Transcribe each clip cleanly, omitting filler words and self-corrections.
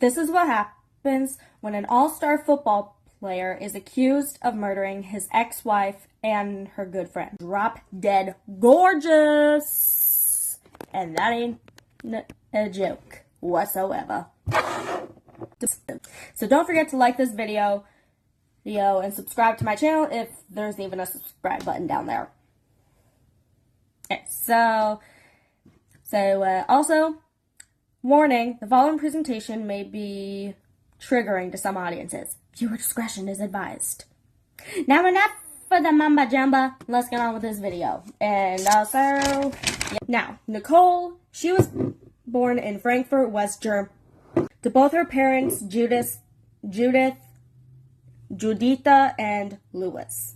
This is what happens when an all-star football player is accused of murdering his ex-wife and her good friend. Drop dead gorgeous. And that ain't a joke whatsoever. So don't forget to like this video and subscribe to my channel if there's even a subscribe button down there. Okay, so also, warning, the following presentation may be triggering to some audiences. Viewer discretion is advised. Now enough for the mumba jumba. Let's get on with this video. And also, now, Nicole, she was born in Frankfurt, West Germany. To both her parents, Judith, Juditha, and Louis.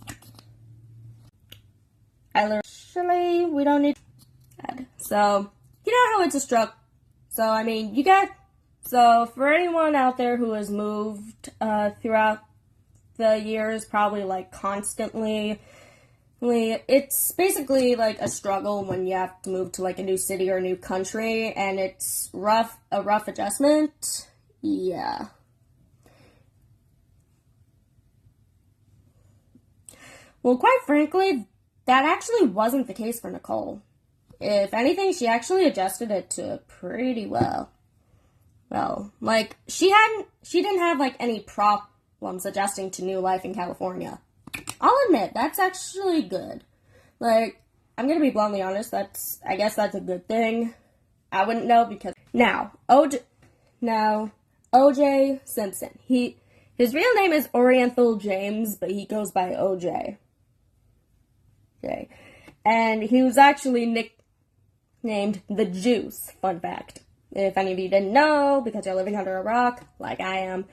We don't need to. So, you know how it's a struggle. So, I mean, so for anyone out there who has moved throughout the years, probably like constantly, it's basically like a struggle when you have to move to like a new city or a new country, and it's a rough adjustment. Yeah. Well, quite frankly, that actually wasn't the case for Nicole. If anything, she actually adjusted it to pretty well. Well, like, she didn't have, like, any problems adjusting to new life in California. I'll admit, that's actually good. Like, I'm gonna be bluntly honest, I guess that's a good thing. I wouldn't know because, now, O.J. Simpson. His real name is Oriental James, but he goes by O.J. Okay. And he was actually nicknamed the Juice, fun fact. If any of you didn't know, because you're living under a rock, like I am,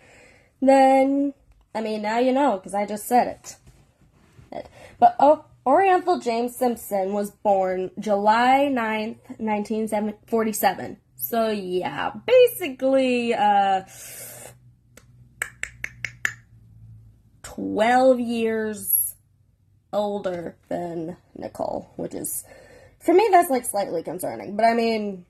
then, I mean, now you know, because I just said it. But Oriental James Simpson was born July 9th, 1947. So, yeah, basically, 12 years older than Nicole, which is, for me, that's, like, slightly concerning. But, I mean,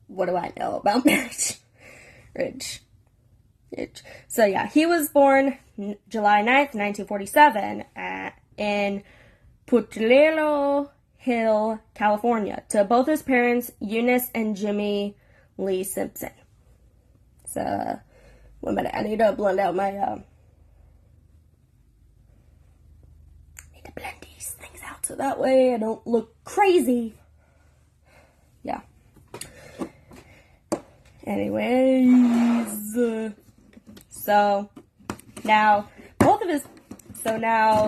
what do I know about marriage? Rich. So, yeah, he was born July 9th, 1947, in Potrero Hill, California, to both his parents, Eunice and Jimmy Lee Simpson. So, one minute, I need to blend out my, need to blend these things out so that way I don't look crazy. Yeah. Anyways, so now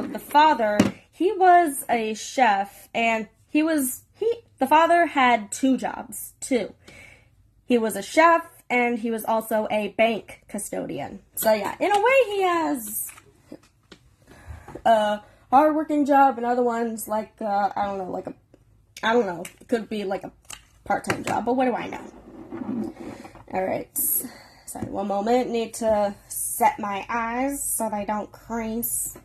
the father, he was a chef, and the father had two jobs, too. He was a chef, and he was also a bank custodian. So yeah, in a way he has a hard-working job, and other ones like, I don't know, it could be like a part-time job, but what do I know? Alright, sorry, one moment, need to set my eyes so they don't crease.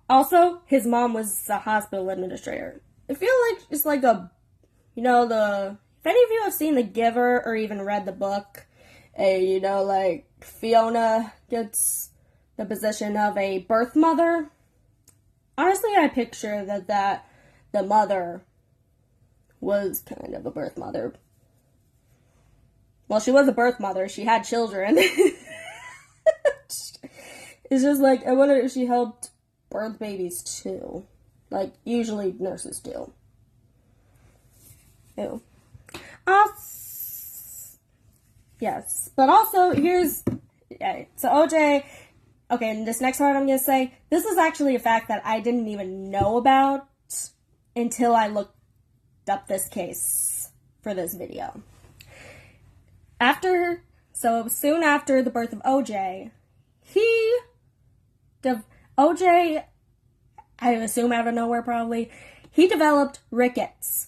Also, his mom was a hospital administrator. I feel like it's like if any of you have seen The Giver or even read the book, like Fiona gets the position of a birth mother. Honestly, I picture that the mother was kind of a birth mother. Well, she was a birth mother. She had children. It's just like, I wonder if she helped birth babies too. Like, usually nurses do. Ew. Yes. But also, so OJ, okay, and this next part I'm going to say, this is actually a fact that I didn't even know about until I looked up this case for this video. Soon after the birth of OJ, OJ, I assume out of nowhere probably, he developed rickets.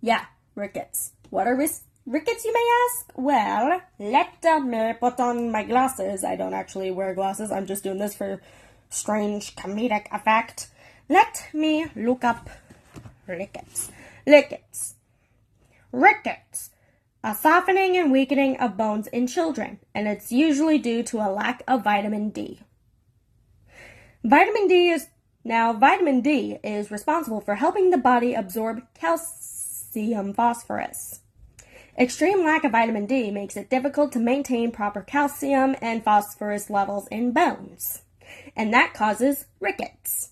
Yeah, rickets. What are rickets, you may ask? Well, let me put on my glasses. I don't actually wear glasses. I'm just doing this for strange comedic effect. Let me look up rickets. Rickets, a softening and weakening of bones in children, and it's usually due to a lack of vitamin D. Vitamin D is responsible for helping the body absorb calcium phosphorus. Extreme lack of vitamin D makes it difficult to maintain proper calcium and phosphorus levels in bones, and that causes rickets.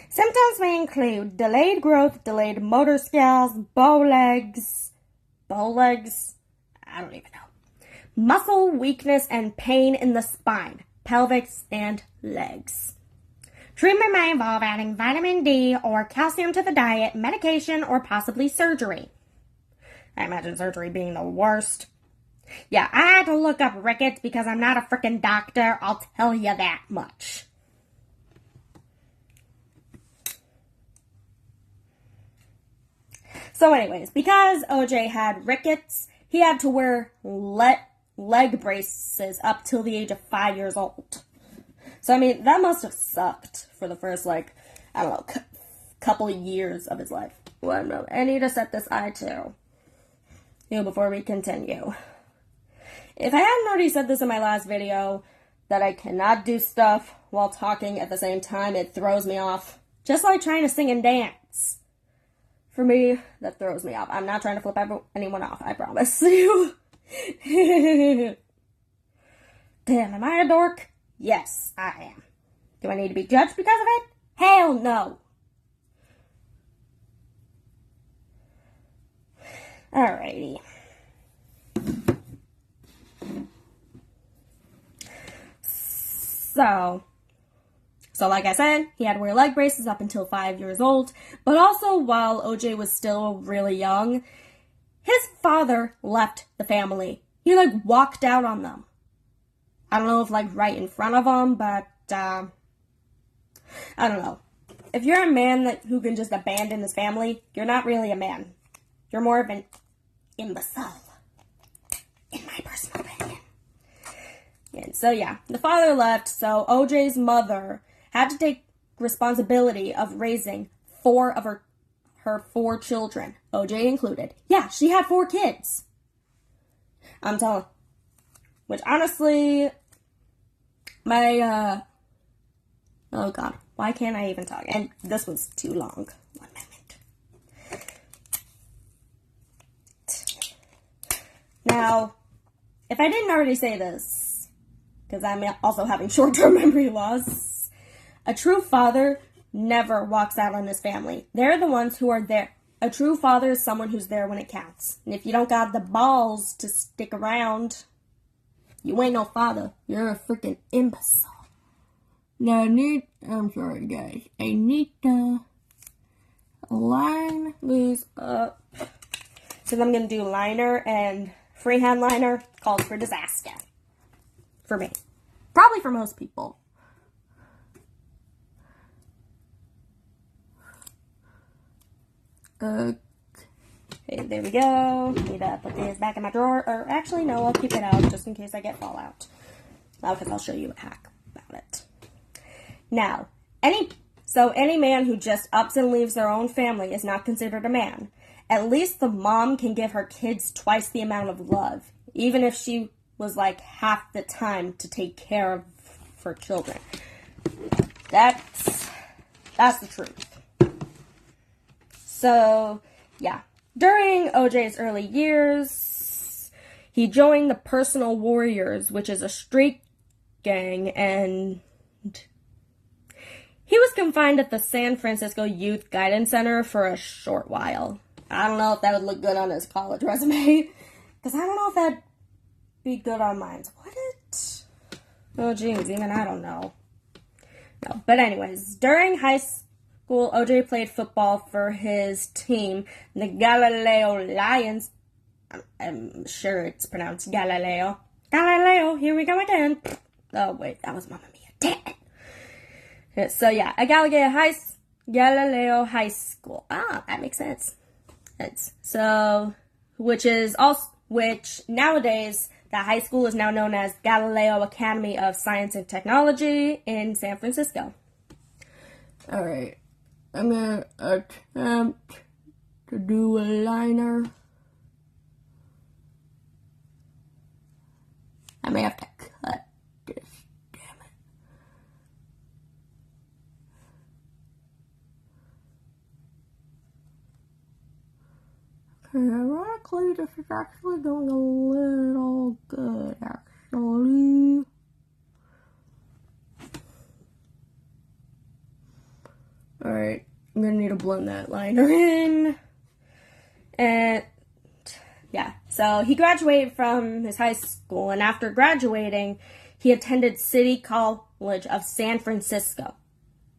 Symptoms may include delayed growth, delayed motor skills, bow legs, I don't even know, muscle weakness, and pain in the spine, pelvis, and legs. Treatment may involve adding vitamin D or calcium to the diet, medication, or possibly surgery. I imagine surgery being the worst. Yeah, I had to look up rickets because I'm not a freaking doctor, I'll tell you that much. So anyways, because OJ had rickets, he had to wear leg braces up till the age of 5 years old. So, I mean, that must have sucked for the first, couple of years of his life. One moment. I need to set this eye too. Before we continue. If I hadn't already said this in my last video, that I cannot do stuff while talking at the same time, it throws me off. Just like trying to sing and dance. For me, that throws me off. I'm not trying to flip anyone off, I promise you. Damn, am I a dork? Yes, I am. Do I need to be judged because of it? Hell no. Alrighty. So like I said, he had to wear leg braces up until 5 years old, but also while OJ was still really young, his father left the family. He walked out on them. I don't know if right in front of them, but I don't know. If you're a man who can just abandon his family, you're not really a man. You're more of an imbecile, in my personal opinion. And so yeah, the father left, so OJ's mother had to take responsibility of raising 4 of her 4 children, OJ included. Yeah, she had 4 kids. I'm telling. Which honestly, oh god, why can't I even talk? And this was too long. 1 minute. Now, if I didn't already say this, because I'm also having short-term memory loss, a true father never walks out on his family. They're the ones who are there. A true father is someone who's there when it counts. And if you don't got the balls to stick around, you ain't no father. You're a freaking imbecile. Now, I'm sorry, guys. I need to line these up. So I'm going to do liner and freehand liner. Calls for disaster. For me. Probably for most people. Okay, there we go. Need to put these back in my drawer. Or actually, no, I'll keep it out just in case I get fallout. Because I'll show you a hack about it. Now, any man who just ups and leaves their own family is not considered a man. At least the mom can give her kids twice the amount of love, even if she was half the time to take care of her children. That's the truth. So, yeah. During OJ's early years, he joined the Personal Warriors, which is a street gang, and he was confined at the San Francisco Youth Guidance Center for a short while. I don't know if that would look good on his college resume, because I don't know if that'd be good on mine. Would it? Oh, jeez, even I don't know. No, but anyways, during high school, OJ played football for his team, the Galileo Lions. I'm sure it's pronounced Galileo. Galileo, here we go again. Oh, wait, that was Mamma Mia. Damn it. So, yeah, at Galileo High School. Ah, that makes sense. Which nowadays, that high school is now known as Galileo Academy of Science and Technology in San Francisco. Alright. I'm gonna attempt to do a liner. I may have to cut this, damn it. Okay, ironically, this is actually going a little good, actually. Alright, I'm gonna need to blend that liner in. And yeah, so he graduated from his high school, and after graduating, he attended City College of San Francisco,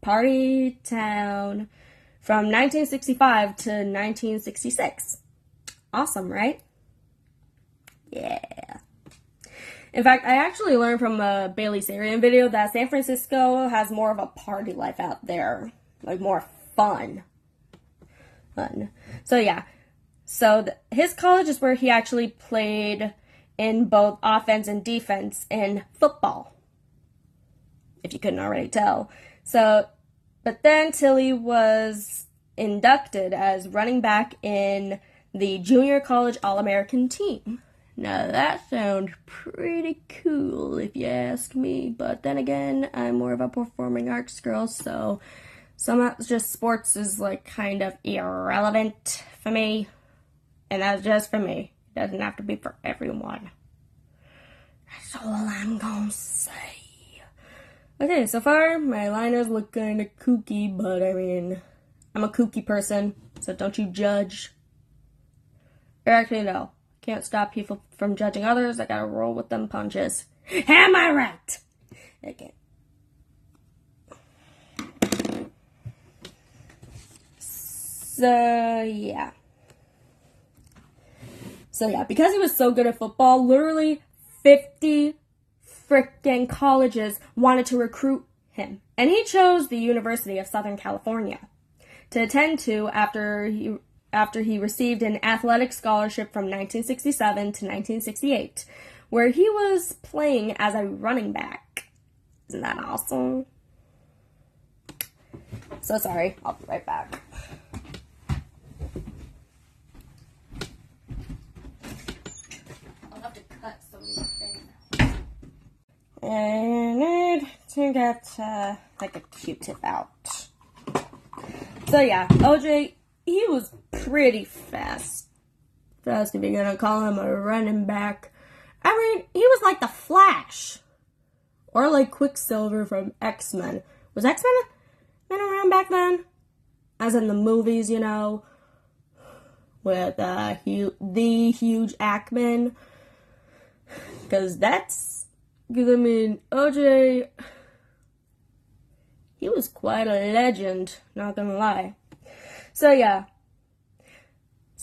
party town, from 1965 to 1966. Awesome, right? Yeah. In fact, I actually learned from a Bailey Sarian video that San Francisco has more of a party life out there. Like, more fun. So, yeah. So, his college is where he actually played in both offense and defense in football. If you couldn't already tell. So, but then Tilly was inducted as running back in the junior college All-American team. Now, that sounds pretty cool, if you ask me. But then again, I'm more of a performing arts girl, so somehow just sports is, like, kind of irrelevant for me. And that's just for me. It doesn't have to be for everyone. That's all I'm gonna say. Okay, so far, my liners look kind of kooky, but I mean, I'm a kooky person, so don't you judge. Or actually, no. Can't stop people from judging others. I gotta roll with them punches. Am I right? Okay. So, yeah. Because he was so good at football, literally 50 freaking colleges wanted to recruit him. And he chose the University of Southern California to attend to after he received an athletic scholarship from 1967 to 1968, where he was playing as a running back. Isn't that awesome? So sorry, I'll be right back. I'll have to cut some of these things out. And I need to get like a Q-tip out. So yeah, OJ, he was pretty fast. Fast if you're gonna call him a running back. I mean, he was like the Flash. Or like Quicksilver from X-Men. Was X-Men been around back then? As in the movies, you know. With the huge Ackman. Because I mean, OJ, he was quite a legend, not gonna lie. So yeah,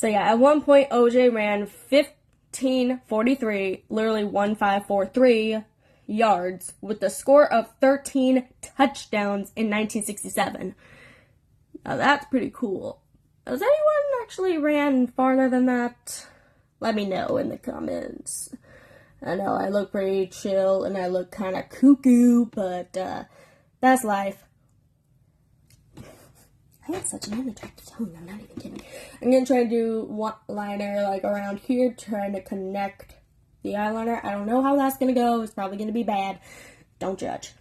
at one point, OJ ran 15:43, literally 1543 yards, with the score of 13 touchdowns in 1967. Now that's pretty cool. Has anyone actually ran farther than that? Let me know in the comments. I know I look pretty chill and I look kind of cuckoo, but that's life. I have such an unattractive tone, I'm not even kidding. I'm going to try to do one liner like around here, trying to connect the eyeliner. I don't know how that's going to go. It's probably going to be bad. Don't judge.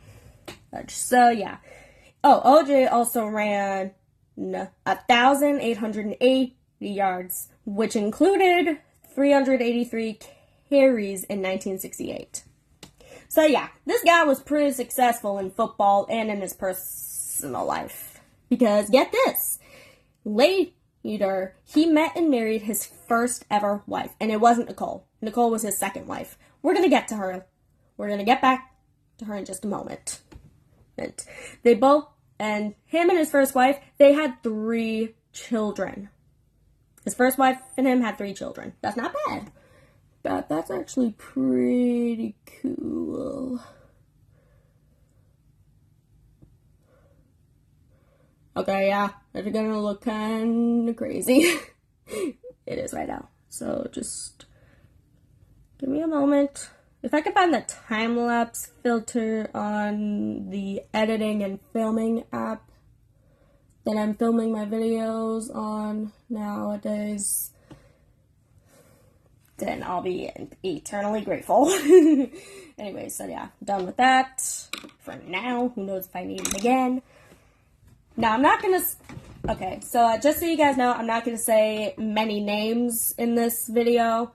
So, yeah. Oh, OJ also ran 1,880 yards, which included 383 carries in 1968. So, yeah. This guy was pretty successful in football and in his personal life. Because, get this, later, he met and married his first ever wife. And it wasn't Nicole. Nicole was his second wife. We're going to get to her. We're going to get back to her in just a moment. And him and his first wife, they had 3 children. His first wife and him had 3 children. That's not bad. But that's actually pretty cool. Okay, yeah, it's gonna look kind of crazy. It is right now. So just give me a moment. If I can find the time-lapse filter on the editing and filming app, that I'm filming my videos on nowadays, then I'll be eternally grateful. Anyway, so yeah, done with that for now. Who knows if I need it again. Now, I'm not gonna... Okay, so just so you guys know, I'm not gonna say many names in this video,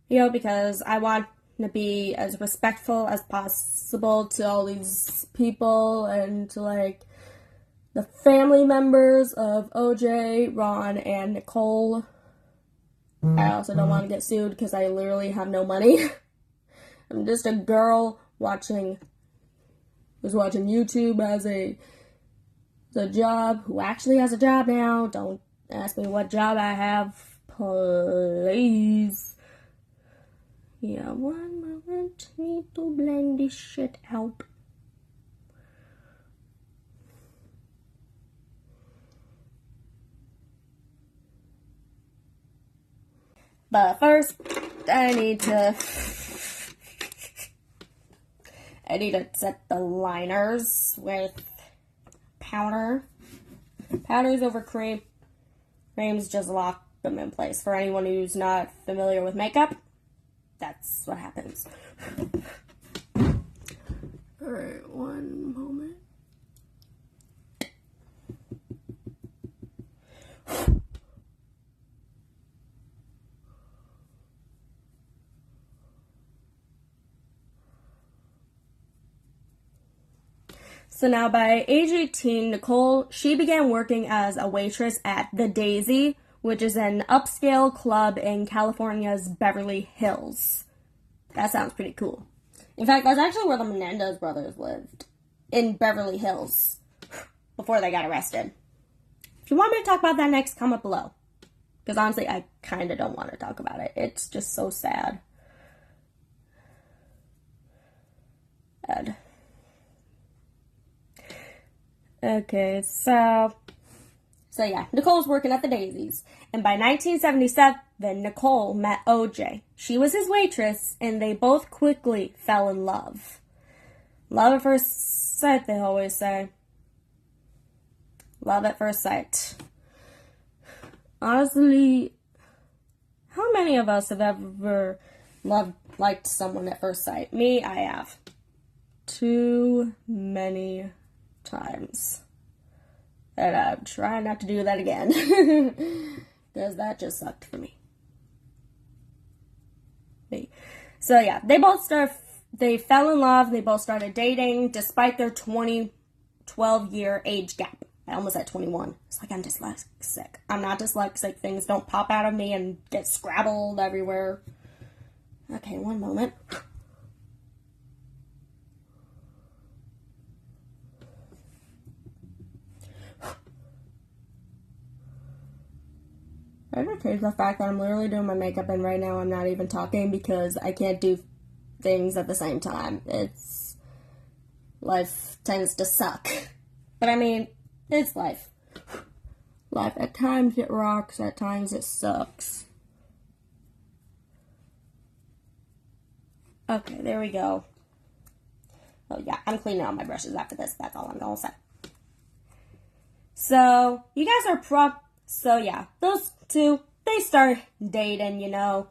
because I want to be as respectful as possible to all these people and to, like, the family members of OJ, Ron, and Nicole. I also don't want to get sued because I literally have no money. I'm just a girl who's watching YouTube as a job, who actually has a job now. Don't ask me what job I have, please. Yeah, one moment. Need to blend this shit out. But first, I need to set the liners with powder. Powders over cream. Creams just lock them in place. For anyone who's not familiar with makeup, that's what happens. Alright, one moment. So now by age 18, Nicole, she began working as a waitress at The Daisy, which is an upscale club in California's Beverly Hills. That sounds pretty cool. In fact, that's actually where the Menendez brothers lived, in Beverly Hills, before they got arrested. If you want me to talk about that next, comment below. Because honestly, I kind of don't want to talk about it. It's just so sad. Okay, so yeah, Nicole's working at the Daisies, and by 1977, Nicole met OJ. She was his waitress, and they both quickly fell in love. Love at first sight, they always say. Love at first sight. Honestly, how many of us have ever liked someone at first sight? Me, I have. Too many times. And I'm trying not to do that again. Because that just sucked for me. So yeah, they fell in love, they both started dating, despite their 12-year age gap. I almost said 21. It's like I'm dyslexic. I'm not dyslexic. Things don't pop out of me and get scrabbled everywhere. Okay, one moment. I ever change the fact that I'm literally doing my makeup and right now I'm not even talking because I can't do things at the same time. Life tends to suck. But I mean, it's life. Life, at times it rocks, at times it sucks. Okay, there we go. Oh yeah, I'm cleaning all my brushes after this. That's all I'm gonna say. So, you guys are So yeah, those two, they start dating, No,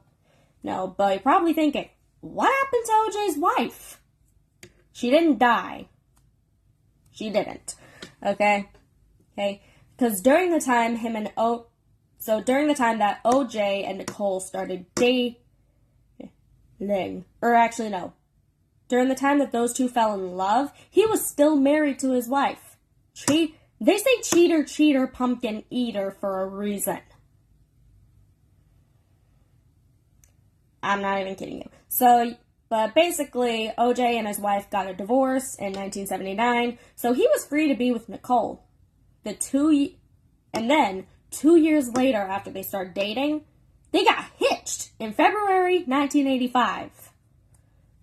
but you're probably thinking, what happened to OJ's wife? She didn't die. She didn't. Okay? Because during the time during the time that OJ and Nicole started dating, or actually no, during the time that those two fell in love, he was still married to his wife. They say cheater, cheater, pumpkin eater for a reason. I'm not even kidding you. But basically, OJ and his wife got a divorce in 1979, so he was free to be with Nicole. And then, 2 years later after they started dating, they got hitched in February 1985.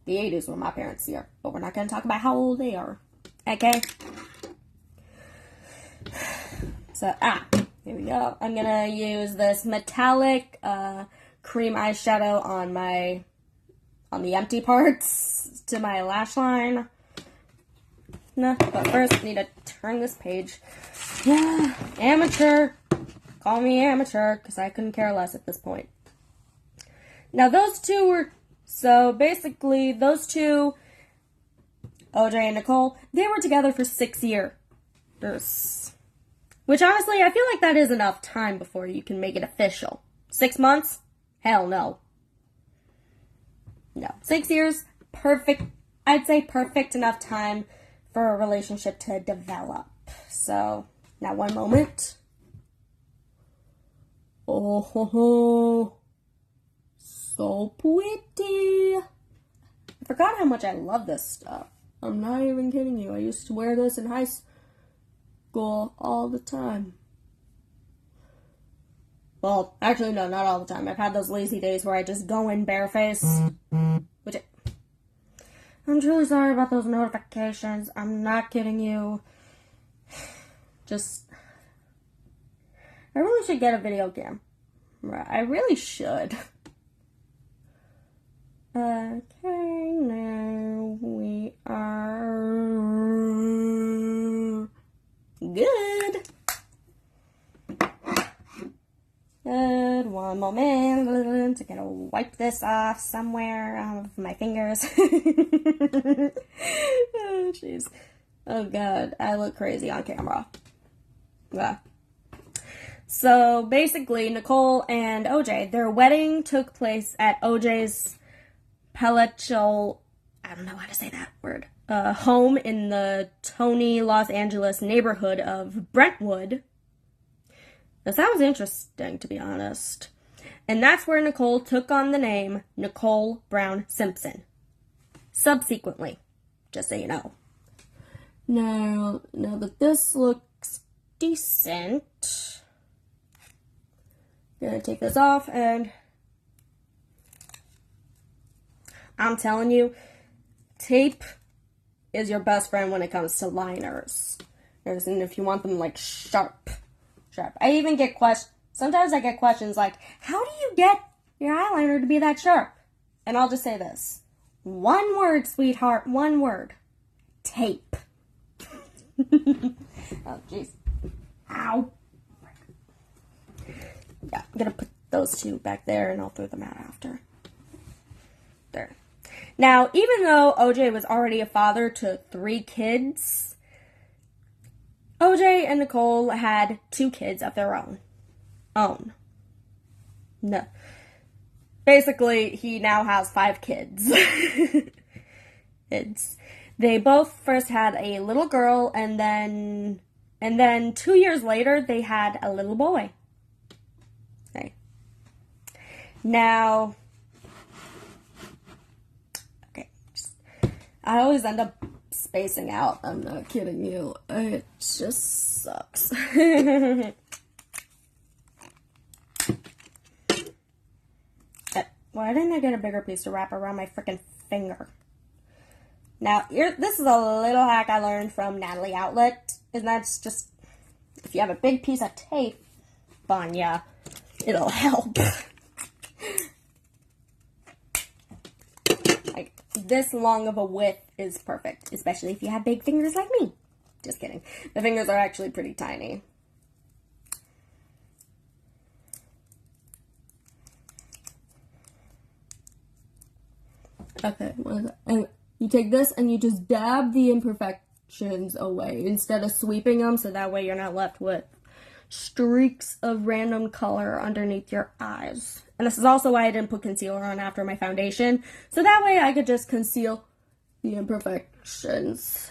The 80s were my parents' year, but we're not going to talk about how old they are. Okay? So, here we go. I'm going to use this metallic cream eyeshadow on the empty parts to my lash line. But first, I need to turn this page. Yeah, amateur. Call me amateur, because I couldn't care less at this point. Now, those two were... So, basically, those two, OJ and Nicole, they were together for 6 years. Which, honestly, I feel like that is enough time before you can make it official. 6 months? Hell no. No. 6 years, perfect. I'd say perfect enough time for a relationship to develop. So, now one moment. Oh, ho, ho. So pretty. I forgot how much I love this stuff. I'm not even kidding you. I used to wear this in high school all the time. Well, actually, no, not all the time. I've had those lazy days where I just go in barefaced. I'm truly sorry about those notifications. I'm not kidding you. I really should get a video camera. I really should. Okay, now we are good. Good. One moment. I gotta wipe this off somewhere of my fingers. Oh, jeez. Oh, God. I look crazy on camera. Yeah. So, basically, Nicole and OJ, their wedding took place at OJ's palatial, I don't know how to say that word, home in the Tony, Los Angeles neighborhood of Brentwood. That sounds interesting, to be honest. And that's where Nicole took on the name Nicole Brown Simpson. Subsequently, just so you know. Now that this looks decent, I'm gonna take this off, and I'm telling you, tape is your best friend when it comes to liners. And if you want them like sharp. I even get sometimes I get questions like, how do you get your eyeliner to be that sharp? And I'll just say this. One word, sweetheart, one word. Tape. Oh, jeez. Ow. Yeah, I'm gonna put those two back there and I'll throw them out after. There. Now, even though OJ was already a father to 3 kids, OJ and Nicole had 2 kids of their own. No. Basically, he now has 5 kids. They both first had a little girl, and then 2 years later, they had a little boy. Okay. Now, I always end up spacing out. I'm not kidding you. It just sucks. Why didn't I get a bigger piece to wrap around my freaking finger? Now, this is a little hack I learned from Natalie Outlet, and that's just, if you have a big piece of tape on ya, it'll help. Like, this long of a width is perfect, especially if you have big fingers like me. Just kidding. The fingers are actually pretty tiny. Okay, and you take this and you just dab the imperfections away instead of sweeping them, so that way you're not left with streaks of random color underneath your eyes. And this is also why I didn't put concealer on after my foundation, so that way I could just conceal the imperfections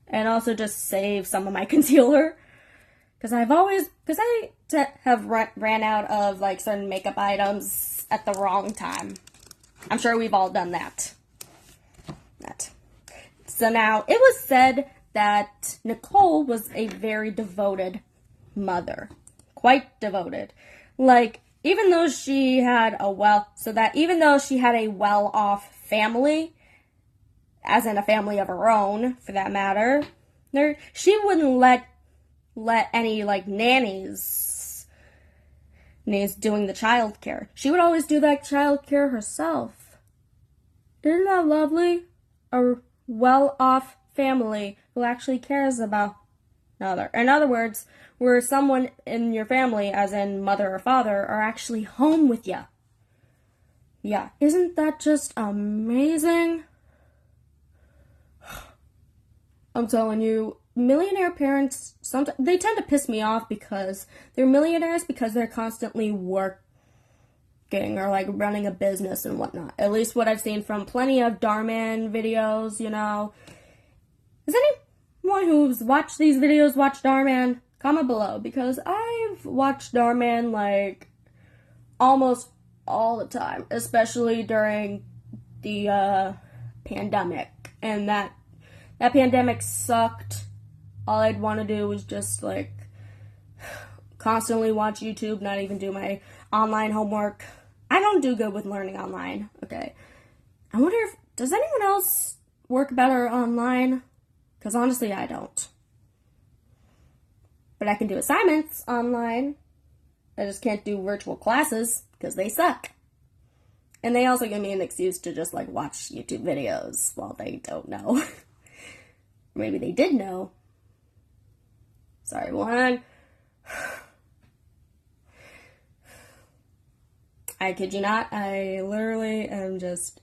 and also just save some of my concealer, because I have ran out of like certain makeup items at the wrong time. I'm sure we've all done that. So now, it was said that Nicole was a very devoted mother. Quite devoted. Like, even though she had a well-off family, as in a family of her own, for that matter, she wouldn't let any, like, nannies doing the child care. She would always do that child care herself. Isn't that lovely? A well-off family who actually cares about another. In other words, where someone in your family, as in mother or father, are actually home with you. Yeah, isn't that just amazing? I'm telling you, millionaire parents, sometimes they tend to piss me off because they're millionaires because they're constantly working or like running a business and whatnot. At least what I've seen from plenty of Darman videos, you know. Is anyone who's watched these videos watch Darman? Comment below, because I've watched Darman like almost all the time, especially during the pandemic. And that pandemic sucked. All I'd want to do was just like constantly watch YouTube, not even do my online homework. I don't do good with learning online, okay? I wonder if, does anyone else work better online? Because honestly, I don't. But I can do assignments online. I just can't do virtual classes because they suck. And they also give me an excuse to just like watch YouTube videos while they don't know. Maybe they did know. Sorry, one. I kid you not, I literally am just...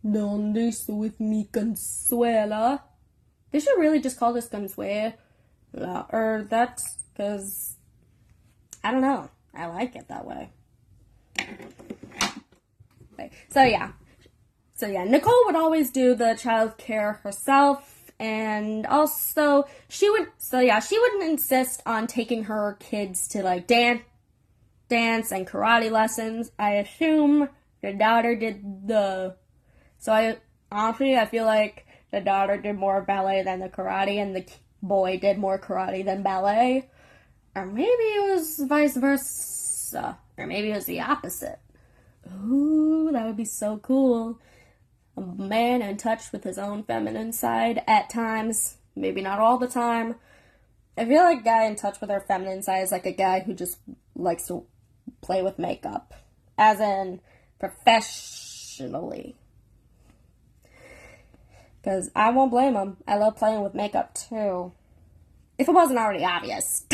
Don't this with me, Consuela. They should really just call this Consuela. Or that's because... I don't know. I like it that way. Okay. So yeah, Nicole would always do the childcare herself, and also she would insist on taking her kids to like dance and karate lessons. I assume the daughter did I feel like the daughter did more ballet than the karate, and the boy did more karate than ballet. Or maybe it was vice versa. Or maybe it was the opposite. Ooh, that would be so cool. A man in touch with his own feminine side at times. Maybe not all the time. I feel like a guy in touch with their feminine side is like a guy who just likes to play with makeup. As in, professionally. Because I won't blame him. I love playing with makeup too. If it wasn't already obvious.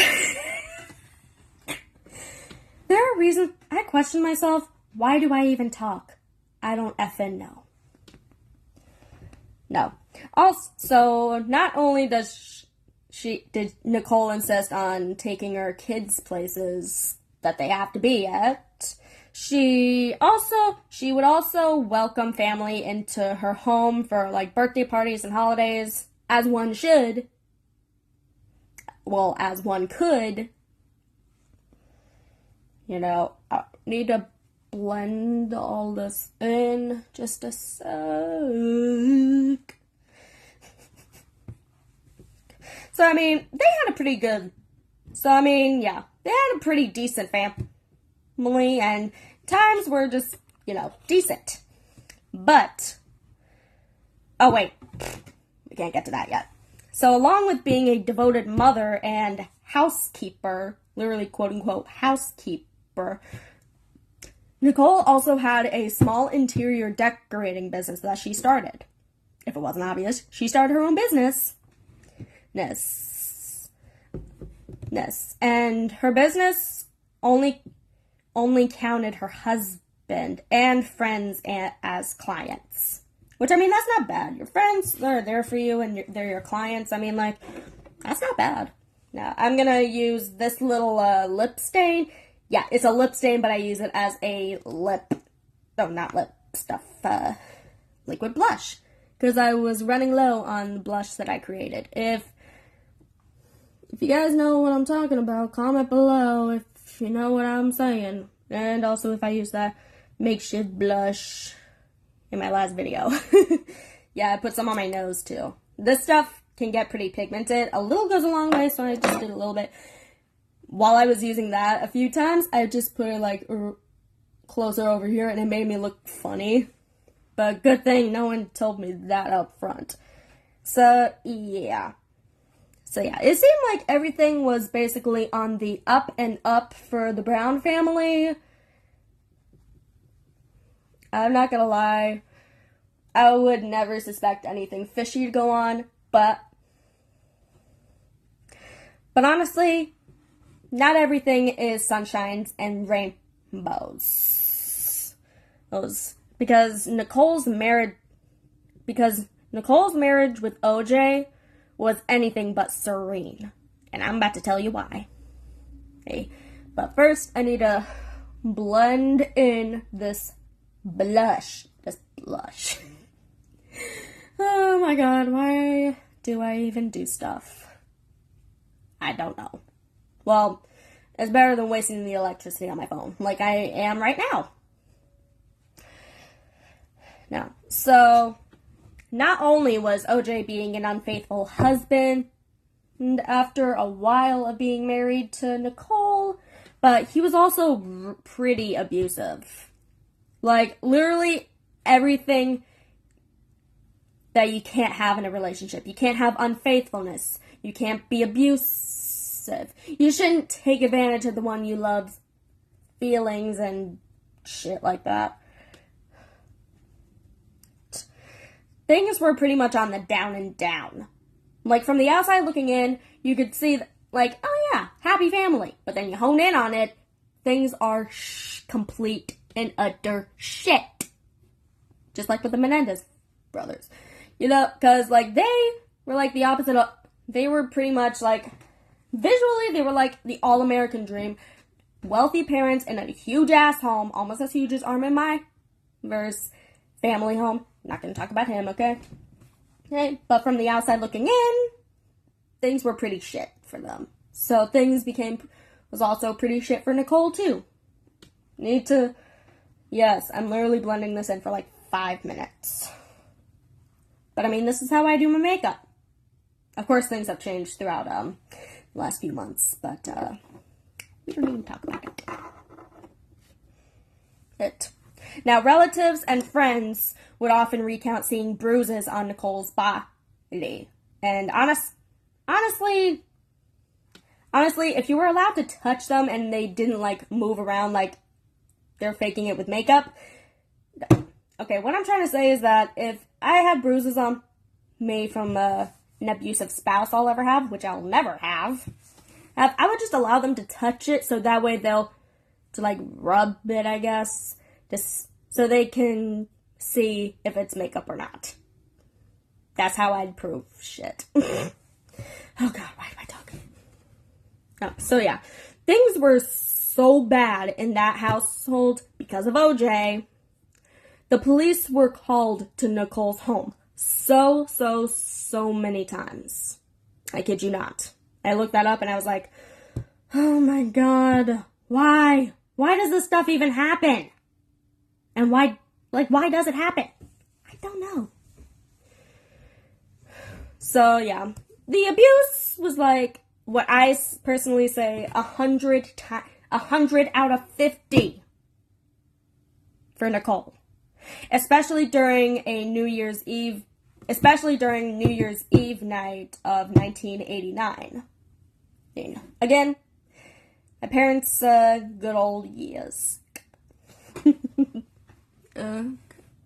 There are reasons I question myself. Why do I even talk? I don't effing know. No. Also, not only did Nicole insist on taking her kids places that they have to be at, she would also welcome family into her home for like birthday parties and holidays, as one should. Well, as one could. You know, I need to blend all this in just a sec. So, I mean, they had a pretty decent family, and times were just, decent. But, oh wait, we can't get to that yet. So, along with being a devoted mother and housekeeper, literally quote-unquote housekeeper, Nicole also had a small interior decorating business that she started. If it wasn't obvious, she started her own business. And her business only counted her husband and friends as clients. Which, I mean, that's not bad. Your friends are there for you and they're your clients. I mean, like, that's not bad. Now, I'm going to use this little lip stain. Yeah, it's a lip stain, but I use it as a liquid blush. Because I was running low on the blush that I created. If you guys know what I'm talking about, comment below if you know what I'm saying. And also if I use that makeshift blush in my last video. Yeah, I put some on my nose too. This stuff can get pretty pigmented. A little goes a long way, so I just did a little bit. While I was using that a few times, I just put it like closer over here and it made me look funny. But good thing no one told me that up front. So, yeah. It seemed like everything was basically on the up and up for the Brown family. I'm not gonna lie. I would never suspect anything fishy to go on, but But honestly, not everything is sunshines and rainbows. Because Nicole's marriage with OJ was anything but serene. And I'm about to tell you why. Okay. But first, I need to blend in this blush. Oh my god, why do I even do stuff? I don't know. Well, it's better than wasting the electricity on my phone, like I am right now. Now, so, not only was OJ being an unfaithful husband after a while of being married to Nicole, but he was also pretty abusive. Like, literally everything that you can't have in a relationship. You can't have unfaithfulness. You can't be abusive. You shouldn't take advantage of the one you love's feelings and shit like that. Things were pretty much on the down and down. Like, from the outside looking in, you could see, like, oh yeah, happy family. But then you hone in on it, things are complete and utter shit. Just like with the Menendez brothers. You know, because, like, they were, like, the opposite of, they were pretty much, like, visually, they were, like, the all-American dream. Wealthy parents in a huge-ass home, almost as huge as Armin My, versus family home. Not gonna talk about him, okay? Okay, but from the outside looking in, things were pretty shit for them. So things was also pretty shit for Nicole, too. Yes, I'm literally blending this in for, like, 5 minutes. But, I mean, this is how I do my makeup. Of course, things have changed throughout the last few months, but we don't even talk about it. Now, relatives and friends would often recount seeing bruises on Nicole's body. And honestly, if you were allowed to touch them and they didn't, like, move around like they're faking it with makeup... Okay, what I'm trying to say is that if I have bruises on me from an abusive spouse I'll ever have, which I'll never have, I would just allow them to touch it so that way they'll, like, rub it, I guess, just so they can see if it's makeup or not. That's how I'd prove shit. Oh god, why am I talking? Oh, so yeah, things were so bad in that household because of OJ. The police were called to Nicole's home so many times. I kid you not. I looked that up and I was like, oh my god, why? Why does this stuff even happen? And why does it happen? I don't know. So yeah, the abuse was like what I personally say 100 out of 50 for Nicole. Especially during New Year's Eve night of 1989. Again, my parents' good old years.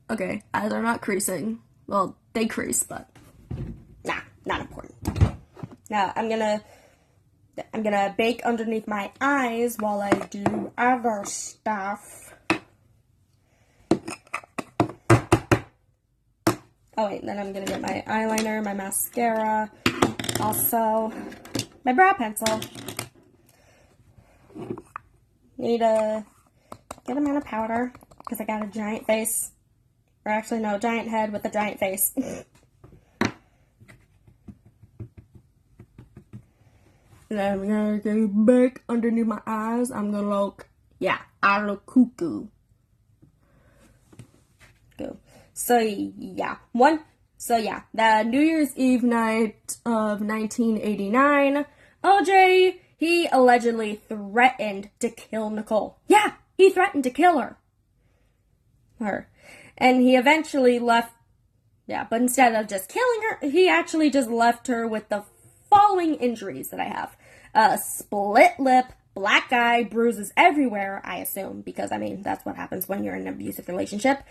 Okay, eyes are not creasing. Well, they crease, but not important. Now, I'm gonna bake underneath my eyes while I do other stuff. Oh wait, then I'm gonna get my eyeliner, my mascara, also my brow pencil. Need a good amount of powder, because I got a giant face. Or actually, no, giant head with a giant face. And then I'm gonna go back underneath my eyes. I'm gonna look, I look cuckoo. Go. So yeah, the New Year's Eve night of 1989, OJ, he allegedly threatened to kill Nicole. Yeah, he threatened to kill her. And he eventually left, but instead of just killing her, he actually just left her with the following injuries that I have. Split lip, black eye, bruises everywhere, I assume, because, I mean, that's what happens when you're in an abusive relationship.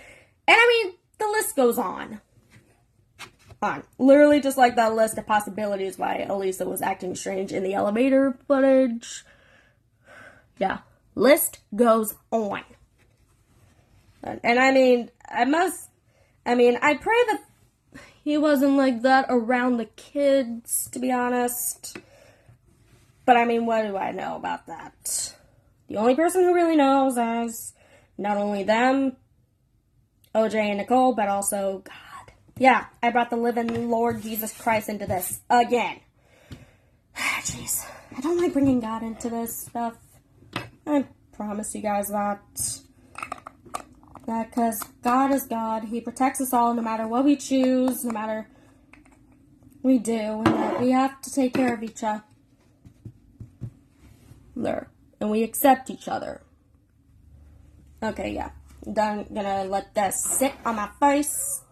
And, I mean, the list goes on. on. Literally just like that list of possibilities why Elisa was acting strange in the elevator footage. Yeah. List goes on. And I mean, I pray that he wasn't like that around the kids, to be honest. But I mean, what do I know about that? The only person who really knows is not only them, OJ and Nicole, but also God. Yeah, I brought the living Lord Jesus Christ into this again. Jeez, I don't like bringing God into this stuff. I promise you guys that. Because God is God. He protects us all no matter what we choose, no matter what we do. And that we have to take care of each other. And we accept each other. Okay, yeah. I'm done. Gonna let this sit on my face.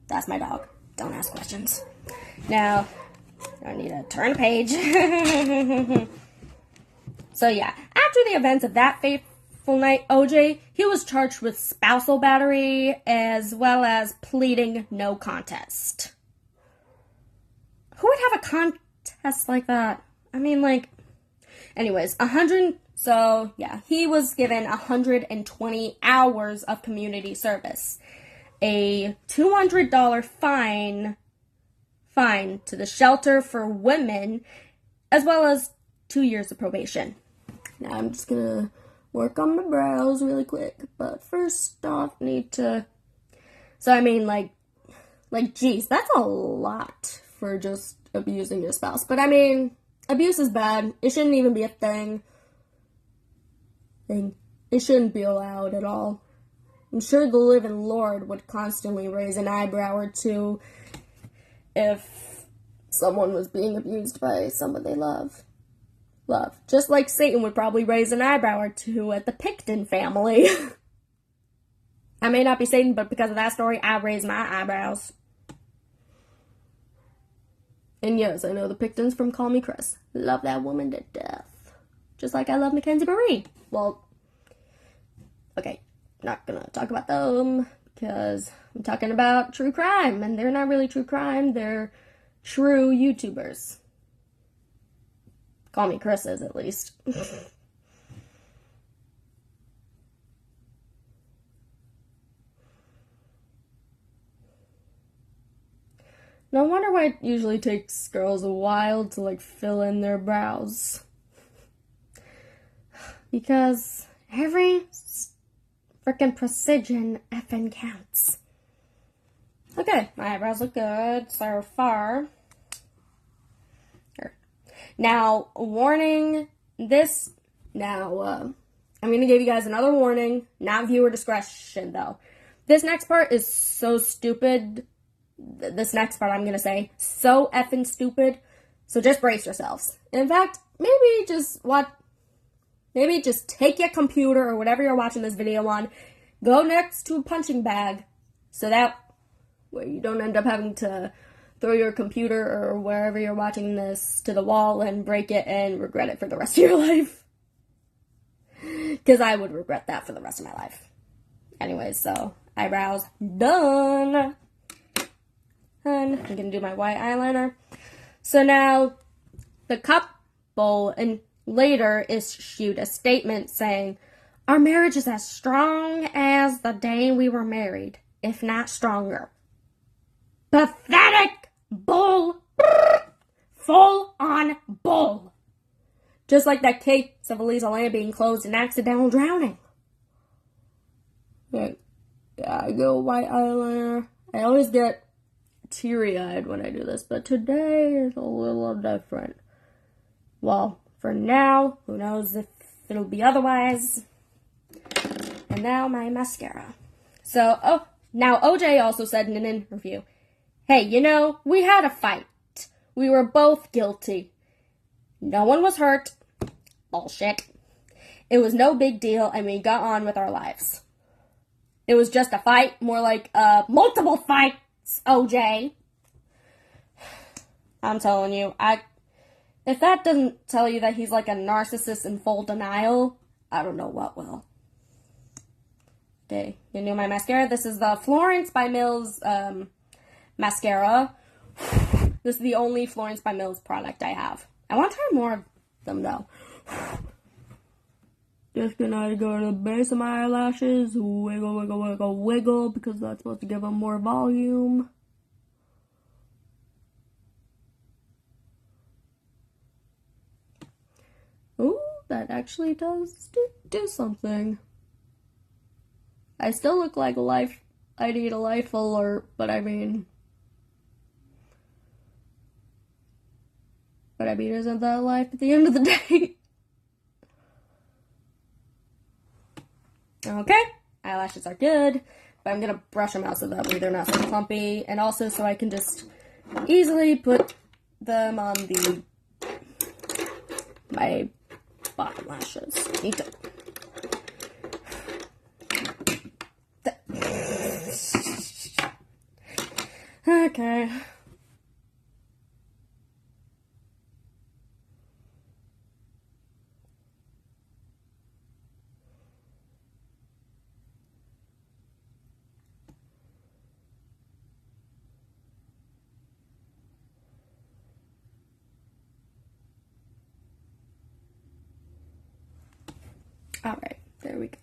That's my dog. Don't ask questions. Now, I need to turn a page. So yeah, after the events of that fateful night, OJ, he was charged with spousal battery as well as pleading no contest. Who would have a contest like that? I mean, like, anyways, so yeah, he was given 120 hours of community service, a $200 fine to the shelter for women, as well as 2 years of probation. Now I'm just gonna work on my brows really quick, but first off, geez, that's a lot for just abusing your spouse. But I mean, abuse is bad. It shouldn't even be a thing. It shouldn't be allowed at all. I'm sure the living Lord would constantly raise an eyebrow or two if someone was being abused by someone they love. Just like Satan would probably raise an eyebrow or two at the Picton family. I may not be Satan, but because of that story, I raise my eyebrows. And yes, I know the Pictons from Call Me Chris. Love that woman to death. Just like I love Mackenzie Marie. Well, okay, not gonna talk about them because I'm talking about true crime, and they're not really true crime, they're true YouTubers. Call Me Chris is, at least. No wonder why it usually takes girls a while to, like, fill in their brows. Because every frickin' precision effing counts. Okay, my eyebrows look good so far. Here. Now, warning, I'm going to give you guys another warning, not viewer discretion, though. This next part is so stupid. This next part I'm going to say, so effing stupid. So just brace yourselves. In fact, maybe just take your computer or whatever you're watching this video on, go next to a punching bag, so that way you don't end up having to throw your computer or wherever you're watching this to the wall and break it and regret it for the rest of your life. Because I would regret that for the rest of my life. Anyways, so eyebrows done. And I'm going to do my white eyeliner. So now the couple and later issued a statement saying, "Our marriage is as strong as the day we were married, if not stronger." Pathetic bull. Full on bull. Just like that case of Elisa Lam being closed and accidental drowning. Yeah, I go white eyeliner. I always get teary-eyed when I do this, but today is a little different. Well, for now, who knows if it'll be otherwise. And now my mascara. So, now OJ also said in an interview, "Hey, we had a fight. We were both guilty. No one was hurt. Bullshit. It was no big deal, and we got on with our lives. It was just a fight, more like multiple fights, OJ." I'm telling you, if that doesn't tell you that he's like a narcissist in full denial, I don't know what will. Okay, you know my mascara. This is the Florence by Mills mascara. This is the only Florence by Mills product I have. I want to try more of them, though. Just gonna go to the base of my eyelashes, wiggle, wiggle, wiggle, wiggle, because that's supposed to give them more volume. Ooh, that actually does do something. I still look like I need a life alert, but I mean, isn't that life at the end of the day? Okay, eyelashes are good, but I'm gonna brush them out so that way they're not so clumpy, and also so I can just easily put them on my bottom lashes. Okay. Alright, there we go.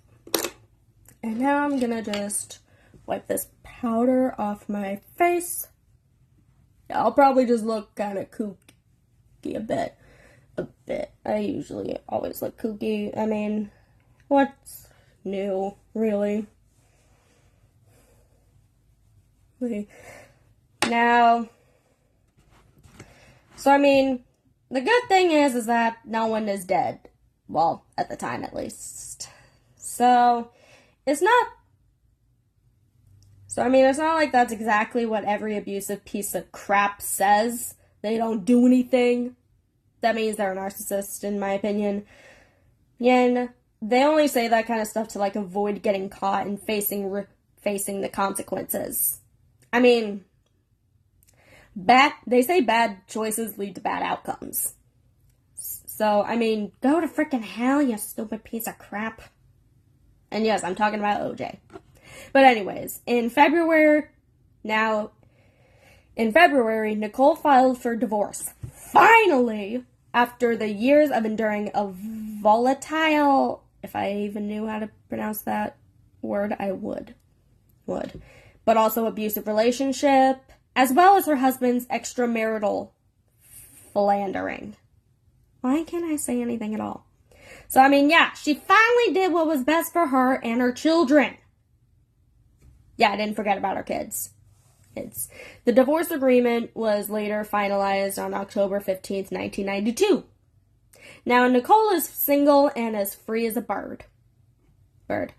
And now I'm gonna just wipe this powder off my face. Yeah, I'll probably just look kind of kooky a bit. I usually always look kooky. I mean, what's new, really? Now, so I mean, the good thing is that no one is dead. Well, at the time at least. So, it's not like that's exactly what every abusive piece of crap says. They don't do anything. That means they're a narcissist, in my opinion. And they only say that kind of stuff to, like, avoid getting caught and facing the consequences. I mean, they say bad choices lead to bad outcomes. So, I mean, go to frickin' hell, you stupid piece of crap. And yes, I'm talking about OJ. But anyways, in February, Nicole filed for divorce. Finally, after the years of enduring a volatile, if I even knew how to pronounce that word, I would. But also abusive relationship, as well as her husband's extramarital philandering. Why can't I say anything at all? So, I mean, yeah, she finally did what was best for her and her children. Yeah, I didn't forget about her kids. The divorce agreement was later finalized on October 15th, 1992. Now, Nicole is single and as free as a bird.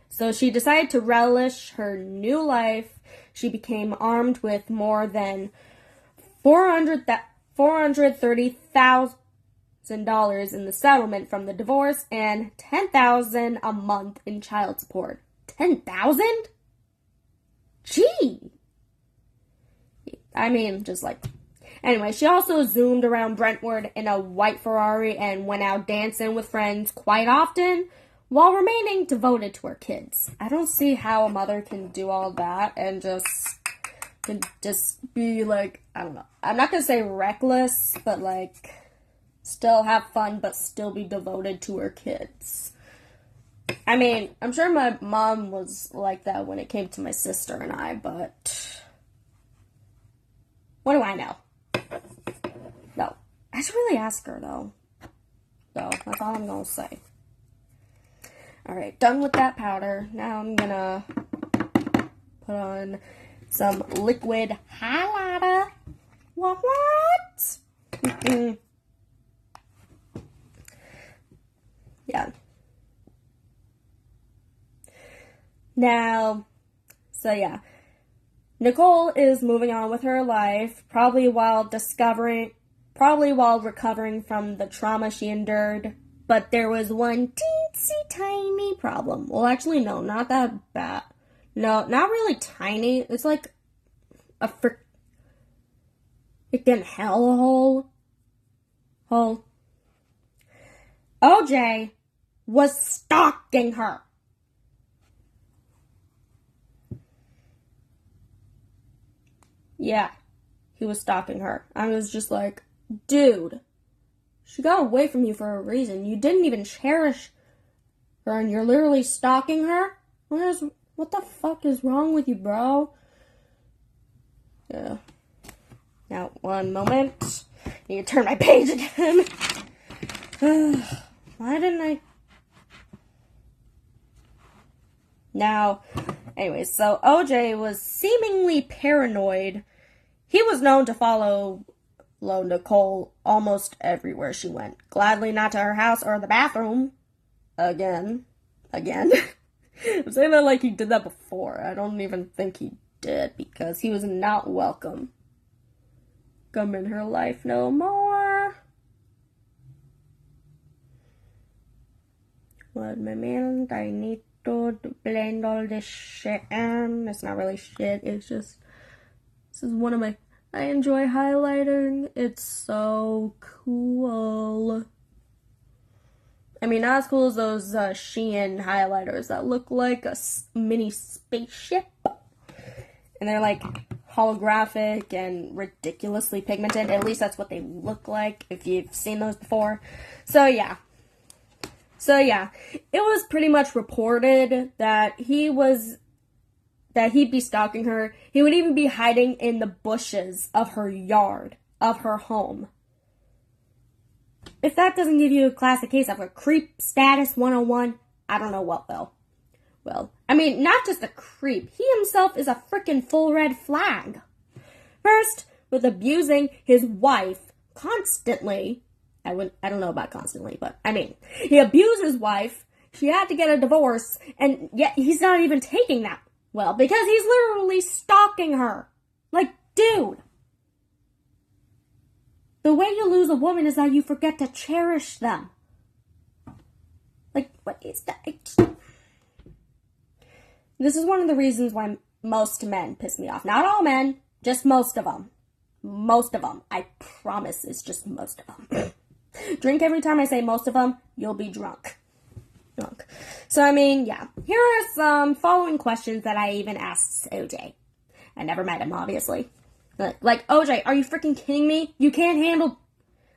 So she decided to relish her new life. She became armed with more than $430,000 in the settlement from the divorce and $10,000 a month in child support. $10,000? Gee. I mean, just like... Anyway, she also zoomed around Brentwood in a white Ferrari and went out dancing with friends quite often while remaining devoted to her kids. I don't see how a mother can do all that and just be like, I don't know. I'm not going to say reckless, but like... still have fun, but still be devoted to her kids. I mean, I'm sure my mom was like that when it came to my sister and I, but what do I know? No. I should really ask her, though. So, that's all I'm gonna say. Alright, done with that powder. Now I'm gonna put on some liquid highlighter. What? Yeah. Now, so yeah. Nicole is moving on with her life, probably while recovering from the trauma she endured. But there was one teensy tiny problem. Well, actually, no, not that bad. No, not really tiny. It's like a freaking hellhole. OJ was stalking her. Yeah, he was stalking her. I was just like, dude, she got away from you for a reason. You didn't even cherish her, and you're literally stalking her? What the fuck is wrong with you, bro? Yeah. Now, one moment. I need to turn my page again. Why didn't I? Now, anyways, so OJ was seemingly paranoid. He was known to follow Nicole almost everywhere she went. Gladly not to her house or the bathroom. Again. I'm saying that like he did that before. I don't even think he did, because he was not welcome. Come in her life no more. One moment, I need to blend all this shit in. It's not really shit, it's just, this is one of my, I enjoy highlighting. It's so cool. I mean, not as cool as those Shein highlighters that look like a mini spaceship. And they're like holographic and ridiculously pigmented. At least that's what they look like, if you've seen those before. So yeah, it was pretty much reported that he'd be stalking her. He would even be hiding in the bushes of her yard, of her home. If that doesn't give you a classic case of a creep status 101, I don't know what will. Well, I mean, not just a creep. He himself is a freaking full red flag. First, with abusing his wife constantly. I don't know about constantly, but I mean, he abused his wife. She had to get a divorce, and yet he's not even taking that well, because he's literally stalking her. Like, dude. The way you lose a woman is that you forget to cherish them. Like, what is that? This is one of the reasons why most men piss me off. Not all men, just most of them. Most of them. I promise it's just most of them. Drink every time I say most of them, you'll be drunk. So, I mean, yeah. Here are some following questions that I even asked OJ. I never met him, obviously. Like, OJ, are you freaking kidding me? You can't handle,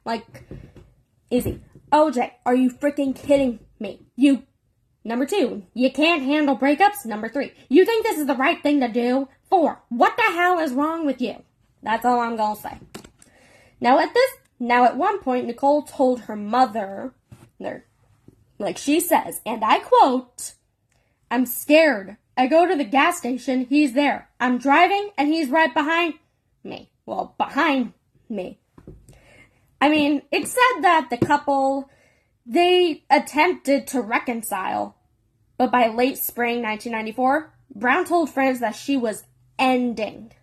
like, easy. OJ, are you freaking kidding me? Number 2, you can't handle breakups. Number 3, you think this is the right thing to do? 4, what the hell is wrong with you? That's all I'm gonna say. Now at one point, Nicole told her mother, like she says, and I quote, "I'm scared. I go to the gas station, he's there. I'm driving, and he's right behind me." Well, behind me. I mean, it said that the couple, they attempted to reconcile, but by late spring 1994, Brown told friends that she was ending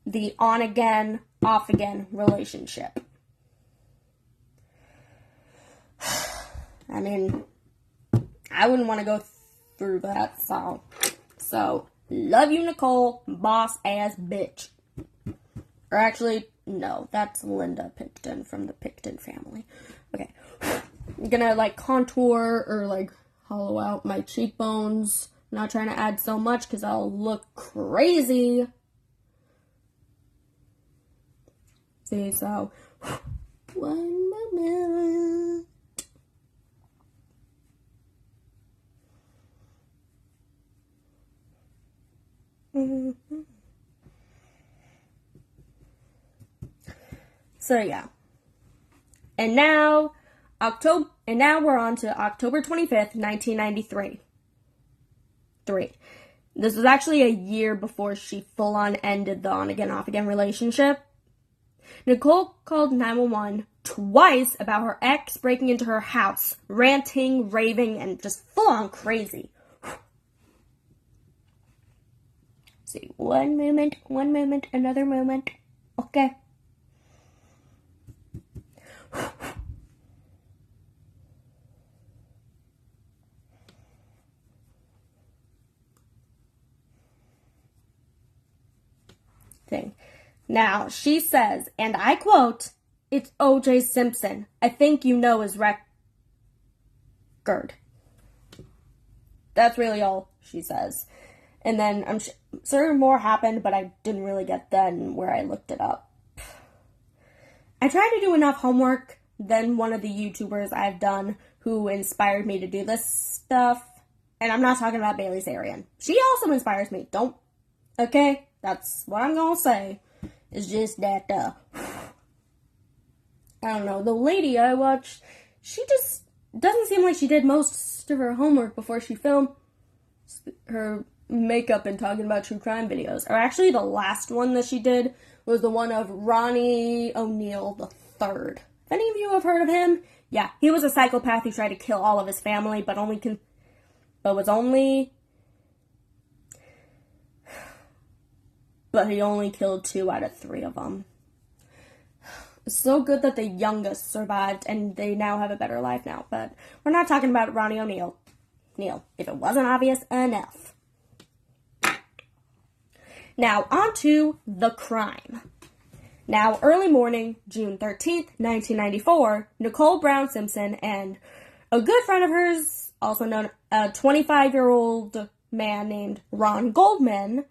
the on-again, off-again relationship. I mean, I wouldn't want to go through that, so, love you, Nicole, boss-ass bitch. Or actually, no, that's Linda Picton from the Picton family. Okay, I'm gonna, like, contour or, like, hollow out my cheekbones. I'm not trying to add so much because I'll look crazy. See, so, one moment. So yeah. And now we're on to October 25th, 1993. This was actually a year before she full-on ended the on-again, off-again relationship. Nicole called 911 twice about her ex breaking into her house, ranting, raving, and just full-on crazy. See, one moment, another moment. Okay. Thing. Now, she says, and I quote, "It's O.J. Simpson. I think you know his record." That's really all she says. And then I'm sure more happened, but I didn't really get then where I looked it up. I tried to do enough homework than one of the YouTubers I've done who inspired me to do this stuff. And I'm not talking about Bailey Sarian. She also inspires me. Okay? That's what I'm gonna say. It's just that, I don't know, the lady I watched, she just doesn't seem like she did most of her homework before she filmed her makeup and talking about true crime videos. Or actually, the last one that she did was the one of Ronnie O'Neill III. If any of you have heard of him, yeah, he was a psychopath who tried to kill all of his family, but he only killed 2 out of 3 of them. It's so good that the youngest survived, and they now have a better life now. But we're not talking about Ronnie O'Neill. If it wasn't obvious enough. Now, on to the crime. Now, early morning, June 13th, 1994, Nicole Brown Simpson and a good friend of hers, also known a 25-year-old man named Ron Goldman,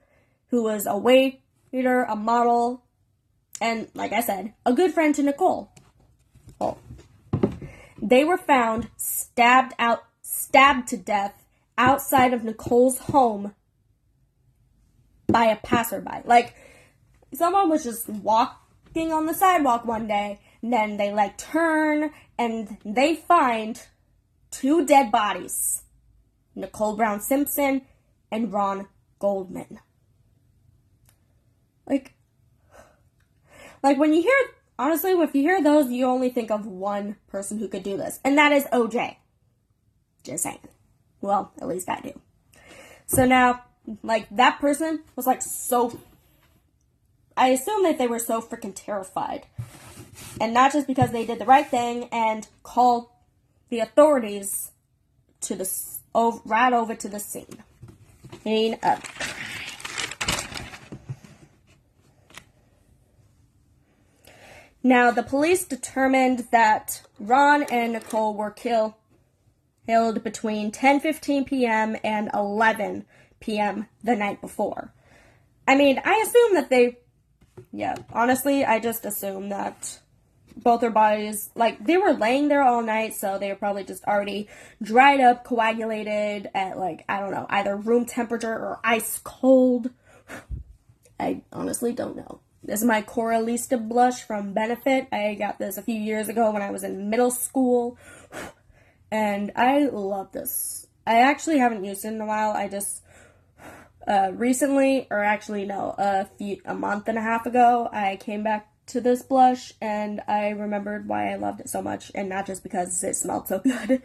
who was a waiter, a model, and, like I said, a good friend to Nicole. They were found stabbed to death outside of Nicole's home by a passerby. Like, someone was just walking on the sidewalk one day, and then they, turn, and they find 2 dead bodies. Nicole Brown Simpson and Ron Goldman. Like when you hear, honestly, if you hear those, you only think of one person who could do this, and that is OJ. Just saying. Well, at least I do. So now, that person was, so, I assume that they were so freaking terrified. And not just because they did the right thing and called the authorities right over to the scene. Scene of crime. Now, the police determined that Ron and Nicole were killed between 10:15 p.m. and 11 p.m. the night before. I mean, I assume that honestly, I just assume that both their bodies, they were laying there all night, so they were probably just already dried up, coagulated at, I don't know, either room temperature or ice cold. I honestly don't know. This is my Cora Lista blush from Benefit. I got this a few years ago when I was in middle school. And I love this. I actually haven't used it in a while. I just recently, or actually no, a month and a half ago, I came back to this blush and I remembered why I loved it so much, and not just because it smelled so good.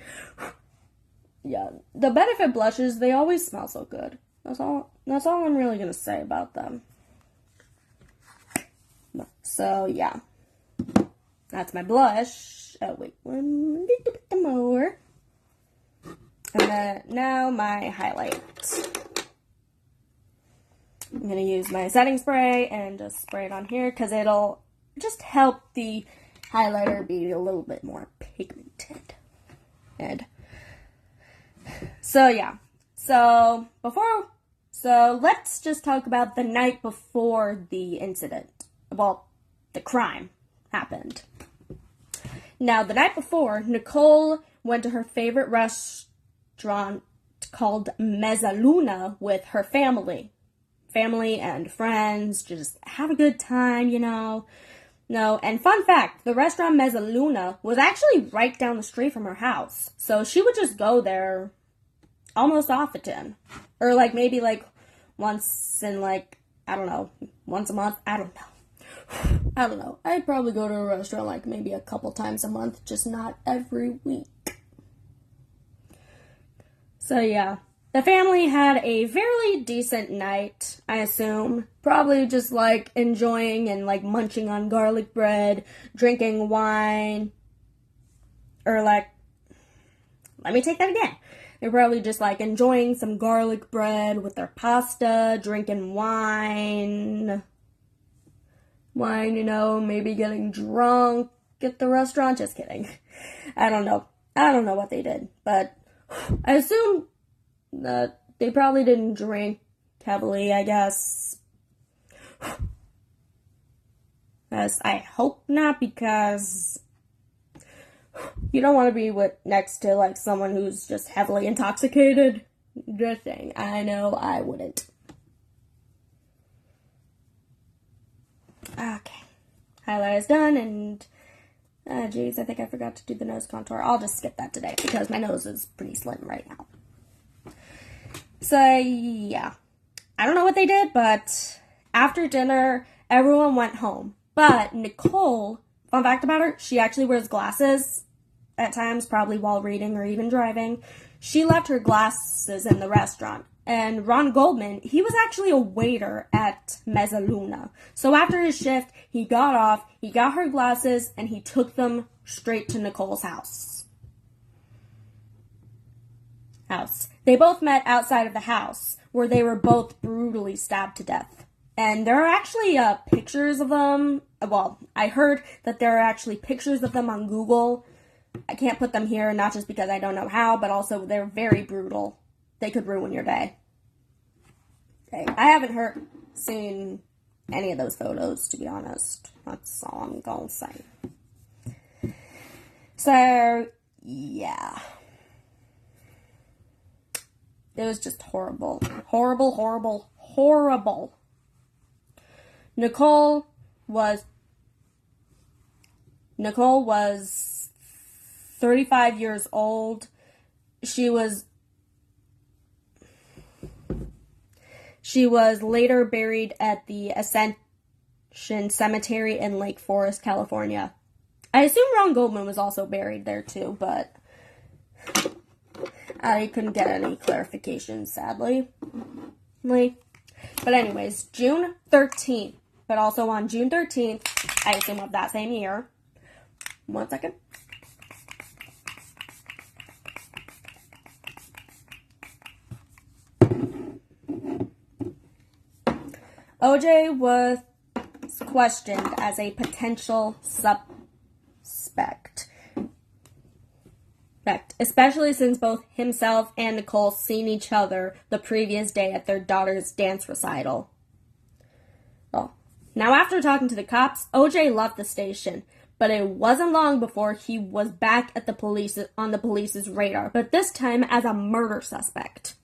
Yeah, the Benefit blushes, they always smell so good. That's all I'm really gonna say about them. So yeah, that's my blush. Oh wait, one little bit more. And then now my highlight. I'm going to use my setting spray and just spray it on here because it'll just help the highlighter be a little bit more pigmented. And so yeah, so let's just talk about the night before the incident. Well, the crime happened. Now, the night before, Nicole went to her favorite restaurant called Mezzaluna with her family and friends, just have a good time, No, and fun fact, the restaurant Mezzaluna was actually right down the street from her house. So she would just go there almost often. Or maybe once in I don't know, once a month, I don't know. I'd probably go to a restaurant maybe a couple times a month, just not every week. So yeah, the family had a fairly decent night, I assume. Probably just enjoying and munching on garlic bread, drinking wine, or let me take that again. They're probably just enjoying some garlic bread with their pasta, drinking wine, maybe getting drunk at the restaurant. Just kidding. I don't know what they did, but I assume that they probably didn't drink heavily, I guess. As I hope not, because you don't want to be next to like someone who's just heavily intoxicated. Just saying. I know I wouldn't. Okay. Highlight is done, and geez, I think I forgot to do the nose contour. I'll just skip that today because my nose is pretty slim right now. So, yeah. I don't know what they did, but after dinner, everyone went home. But Nicole, fun fact about her, she actually wears glasses at times, probably while reading or even driving. She left her glasses in the restaurant. And Ron Goldman, he was actually a waiter at Mezzaluna. So after his shift, he got off, he got her glasses, and he took them straight to Nicole's house. They both met outside of the house, where they were both brutally stabbed to death. And there are actually pictures of them. Well, I heard that there are actually pictures of them on Google. I can't put them here, not just because I don't know how, but also they're very brutal. They could ruin your day. Okay. I haven't seen any of those photos, to be honest. That's all I'm gonna say. So, yeah. It was just horrible. Horrible, horrible, horrible. Nicole was 35 years old. She was later buried at the Ascension Cemetery in Lake Forest, California. I assume Ron Goldman was also buried there too, but I couldn't get any clarification, sadly. But anyways, June 13th, but also on June 13th, I assume of that same year. 1 second. OJ was questioned as a potential suspect, especially since both himself and Nicole seen each other the previous day at their daughter's dance recital. Well, now after talking to the cops, OJ left the station, but it wasn't long before he was back at on the police's radar, but this time as a murder suspect.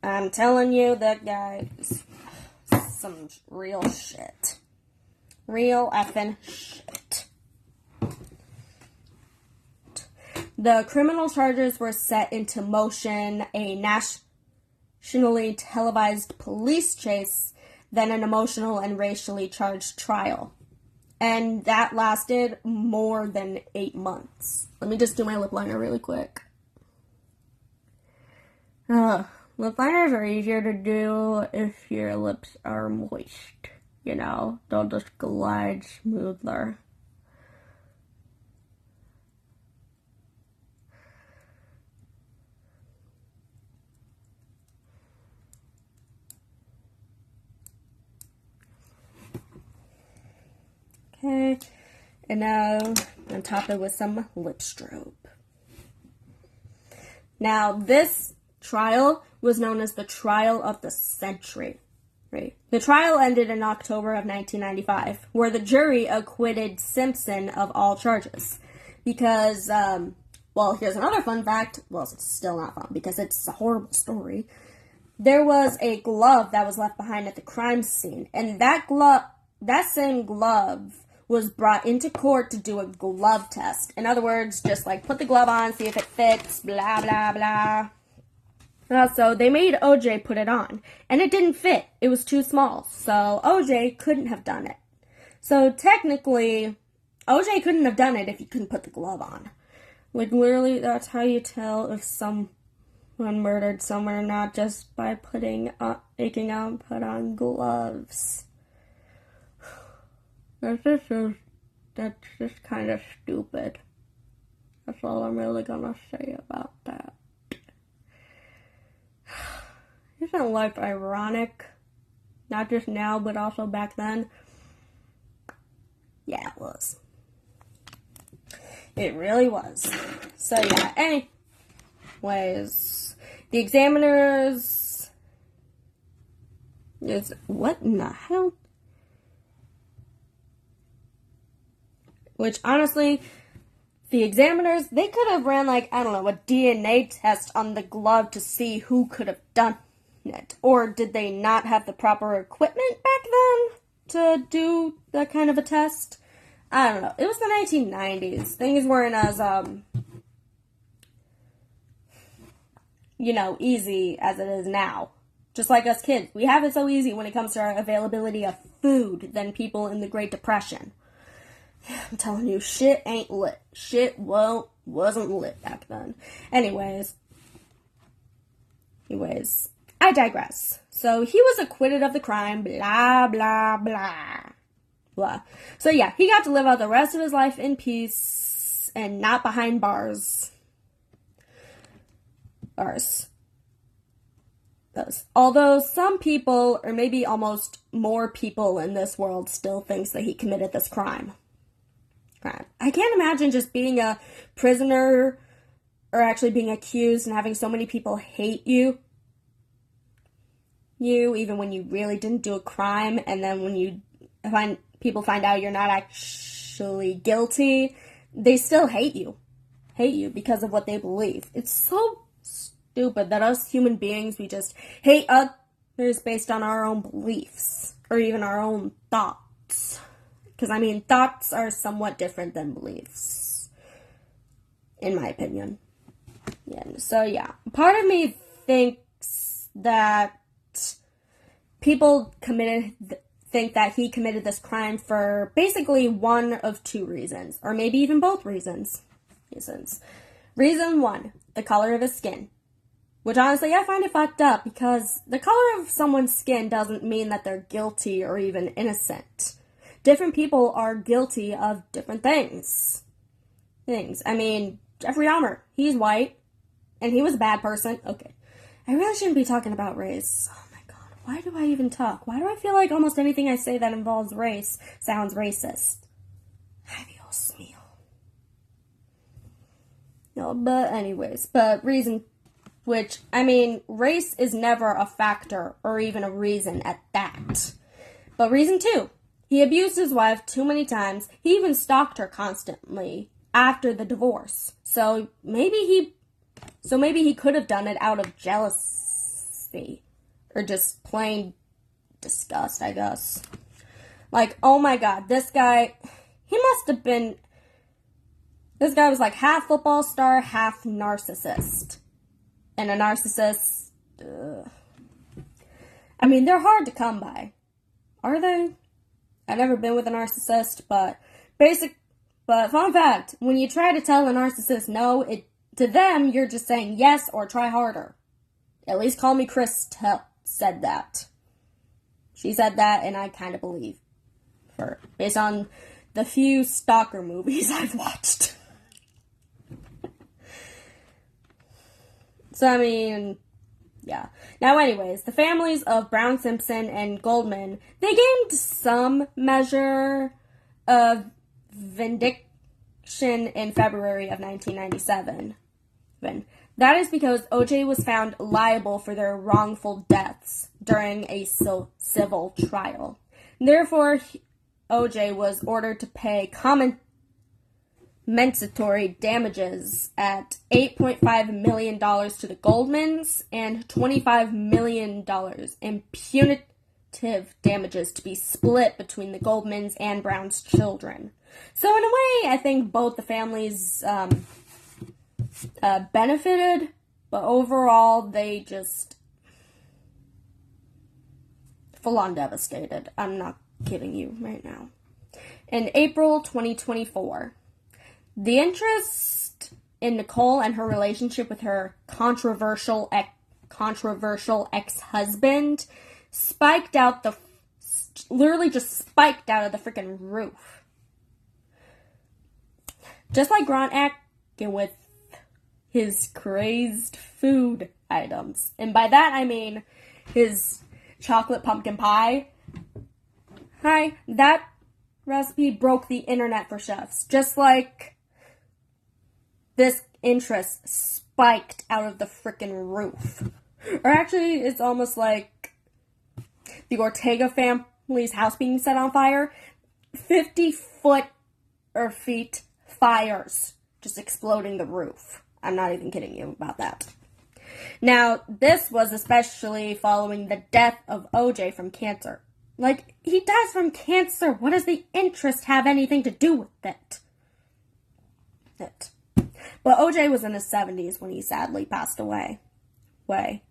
I'm telling you, that guy is some real shit. Real effing shit. The criminal charges were set into motion, a nationally televised police chase, then an emotional and racially charged trial. And that lasted more than 8 months. Let me just do my lip liner really quick. Lip liners are easier to do if your lips are moist. You know, they'll just glide smoother. Okay, and now on top it with some lip strobe. Now this trial was known as the trial of the century. Right. The trial ended in October of 1995, where the jury acquitted Simpson of all charges. Because, well, here's another fun fact. Well, it's still not fun because it's a horrible story. There was a glove that was left behind at the crime scene, and that same glove was brought into court to do a glove test. In other words, just like put the glove on, see if it fits, blah, blah, blah. So they made OJ put it on, and it didn't fit. It was too small, so OJ couldn't have done it. So technically, OJ couldn't have done it if he couldn't put the glove on. Like, literally, that's how you tell if someone murdered someone or not, just by making them put on gloves. That's just kind of stupid. That's all I'm really gonna say about that. Isn't life ironic? Not just now, but also back then. Yeah, it was. It really was. So yeah, anyways, the examiners What in the hell? Which, honestly, the examiners, they could have ran, like, I don't know, a DNA test on the glove to see who could have done it. Or did they not have the proper equipment back then to do that kind of a test? I don't know. It was the 1990s. Things weren't as, easy as it is now. Just like us kids. We have it so easy when it comes to our availability of food than people in the Great Depression. I'm telling you, shit ain't lit. Shit wasn't lit back then. Anyways, I digress. So he was acquitted of the crime, blah, blah, blah, blah. So yeah, he got to live out the rest of his life in peace and not behind bars. Although some people, or maybe almost more people in this world, still thinks that he committed this crime. I can't imagine just being a prisoner or actually being accused and having so many people hate you even when you really didn't do a crime, and then when people find out you're not actually guilty, they still hate you because of what they believe. It's so stupid that us human beings, we just hate others based on our own beliefs or even our own thoughts. Because, thoughts are somewhat different than beliefs, in my opinion. Yeah. So, yeah. Part of me thinks that people think that he committed this crime for basically one of two reasons, or maybe even both reasons. Reason one, the color of his skin. Which, honestly, I find it fucked up, because the color of someone's skin doesn't mean that they're guilty or even innocent. Different people are guilty of different things. Jeffrey Dahmer, he's white, and he was a bad person. Okay, I really shouldn't be talking about race. Oh my god, why do I even talk? Why do I feel like almost anything I say that involves race sounds racist? Ay, Dios mío. No, but reason, race is never a factor or even a reason at that. But reason two, he abused his wife too many times. He even stalked her constantly after the divorce. So maybe he could have done it out of jealousy or just plain disgust, I guess. Like, oh my god, this guy was like half football star, half narcissist. And a narcissist, they're hard to come by. Are they? I've never been with a narcissist, but fun fact, when you try to tell a narcissist no, to them, you're just saying yes or try harder. At least Call Me Chris said that. She said that, and I kind of believe her, based on the few stalker movies I've watched. So, yeah. Now, anyways, the families of Brown Simpson and Goldman, they gained some measure of vindication in February of 1997. That is because O.J. was found liable for their wrongful deaths during a civil trial. Therefore, O.J. was ordered to pay compensatory damages at $8.5 million to the Goldmans and $25 million in punitive damages to be split between the Goldmans and Brown's children. So in a way, I think both the families benefited, but overall, they just full-on devastated. I'm not kidding you right now. In April 2024, the interest in Nicole and her relationship with her controversial ex-husband literally just spiked out of the freaking roof. Just like Grant Atkin with his crazed food items. And by that I mean his chocolate pumpkin pie. That recipe broke the internet for chefs. Just like this interest spiked out of the frickin' roof. Or actually, it's almost like the Ortega family's house being set on fire. 50-foot or feet fires just exploding the roof. I'm not even kidding you about that. Now, this was especially following the death of OJ from cancer. Like, he dies from cancer. What does the interest have anything to do with it? But OJ was in his 70s when he sadly passed away.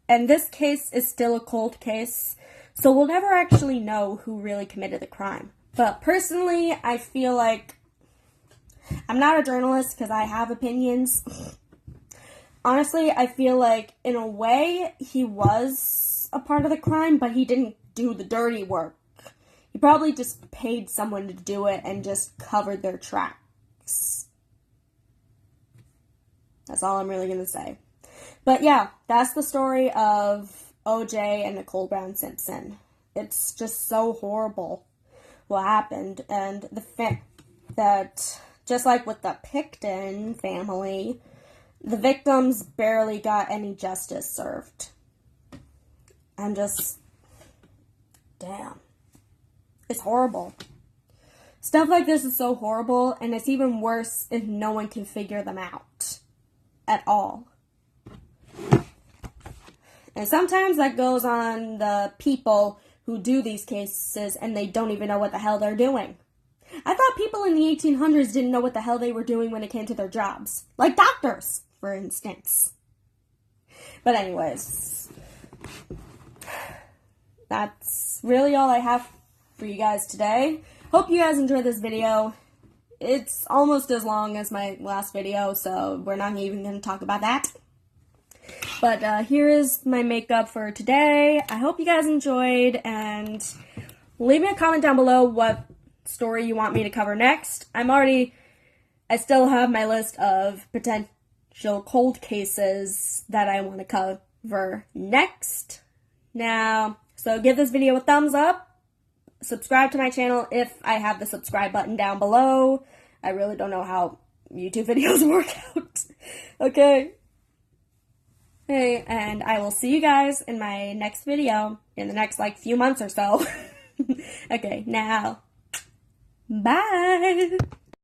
And this case is still a cold case, so we'll never actually know who really committed the crime. But personally, I feel like I'm not a journalist because I have opinions. Honestly, I feel like in a way he was a part of the crime, but he didn't do the dirty work. He probably just paid someone to do it and just covered their tracks. That's all I'm really going to say. But yeah, that's the story of OJ and Nicole Brown Simpson. It's just so horrible what happened. And the fact that, just like with the Pickton family, the victims barely got any justice served. I'm just, damn. It's horrible. Stuff like this is so horrible, and it's even worse if no one can figure them out at all. And sometimes that goes on the people who do these cases and they don't even know what the hell they're doing. I thought people in the 1800s didn't know what the hell they were doing when it came to their jobs. Like doctors, for instance. But anyways, that's really all I have for you guys today. Hope you guys enjoyed this video. It's almost as long as my last video, so we're not even going to talk about that. But here is my makeup for today. I hope you guys enjoyed, and leave me a comment down below what story you want me to cover next. I still have my list of potential cold cases that I want to cover next. Now, so give this video a thumbs up. Subscribe to my channel if I have the subscribe button down below. I really don't know how YouTube videos work out. Okay. Hey, and I will see you guys in my next video in the next, few months or so. Okay, now, bye!